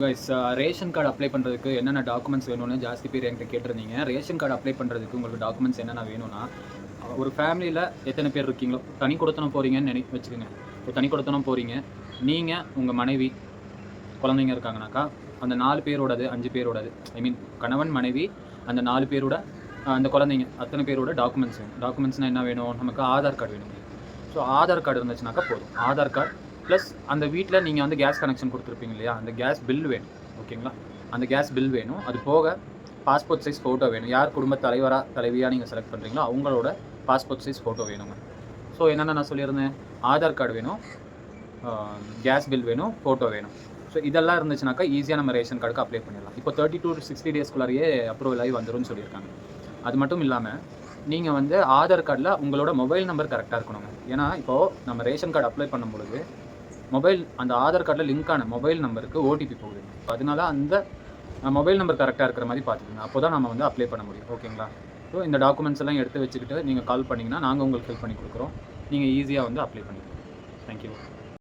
Guys, ration card apply பண்ணுறதுக்கு என்னென்ன documents வேணும்னு ஜாஸ்தி பேர் என்கிட்ட கேட்டிருந்தீங்க. ரேஷன் கார்டு அப்ளை பண்ணுறதுக்கு உங்களுக்கு டாக்குமெண்ட்ஸ் என்னென்ன வேணும்னா, ஒரு ஃபேமிலியில் எத்தனை பேர் இருக்கீங்களோ, தனி குடித்தனம் போகிறீங்கன்னு வச்சுக்கோங்க. இப்போ தனி குடித்தனம் போகிறீங்க, நீங்கள், உங்கள் மனைவி, குழந்தைங்க இருக்காங்கனாக்கா, அந்த 4 பேரோடது 5 பேரோடது, ஐ மீன் கணவன், மனைவி, அந்த 4 பேரோட அந்த குழந்தைங்க அத்தனை பேரோட டாக்குமெண்ட்ஸ் வேணும். டாக்குமெண்ட்ஸ்னால் என்ன வேணும்? நமக்கு ஆதார் கார்டு வேணும். ஸோ ஆதார் கார்டு இருந்துச்சுனாக்கா போதும். ஆதார் கார்டு ப்ளஸ் அந்த வீட்டில் நீங்கள் வந்து கேஸ் கனெக்ஷன் கொடுத்துருப்பீங்க இல்லையா, அந்த கேஸ் பில் வேணும். ஓகேங்களா? அந்த கேஸ் பில் வேணும். அது போக பாஸ்போர்ட் சைஸ் ஃபோட்டோ வேணும். யார் குடும்ப தலைவியாக நீங்கள் செலக்ட் பண்ணுறீங்களோ அவங்களோட பாஸ்போர்ட் சைஸ் ஃபோட்டோ வேணுங்க. ஸோ என்னென்ன நான் சொல்லியிருந்தேன், ஆதார் கார்டு வேணும், கேஸ் பில் வேணும், ஃபோட்டோ வேணும். ஸோ இதெல்லாம் இருந்துச்சுனாக்கா ஈஸியாக நம்ம ரேஷன் கார்டுக்கு அப்ளை பண்ணிடலாம். இப்போ 30 to 60 டேஸ்க்குள்ளாரையே அப்ரூவல் ஆகி வந்துரும்னு சொல்லியிருக்காங்க. அது மட்டும் இல்லாமல் நீங்கள் வந்து ஆதார் கார்டில் உங்களோட மொபைல் நம்பர் கரெக்டாக இருக்கணுங்க. ஏன்னா இப்போது நம்ம ரேஷன் கார்டு அப்ளை பண்ணும்பொழுது அந்த ஆதார் கார்டில் லிங்கான மொபைல் நம்பருக்கு ஓடிபி போகுது. அதனால அந்த மொபைல் நம்பர் கரெக்டாக இருக்கிற மாதிரி பார்த்துக்கோங்க. அப்போ தான் நம்ம வந்து அப்ளை பண்ண முடியும். ஓகேங்களா? ஸோ இந்த டாக்குமெண்ட்ஸ் எல்லாம் எடுத்து வச்சுக்கிட்டு நீங்கள் கால் பண்ணிங்கன்னா நாங்கள் உங்களுக்கு ஹெல்ப் பண்ணி கொடுக்குறோம். நீங்கள் ஈஸியாக வந்து அப்ளை பண்ணிக்கலாம். தேங்க்யூ.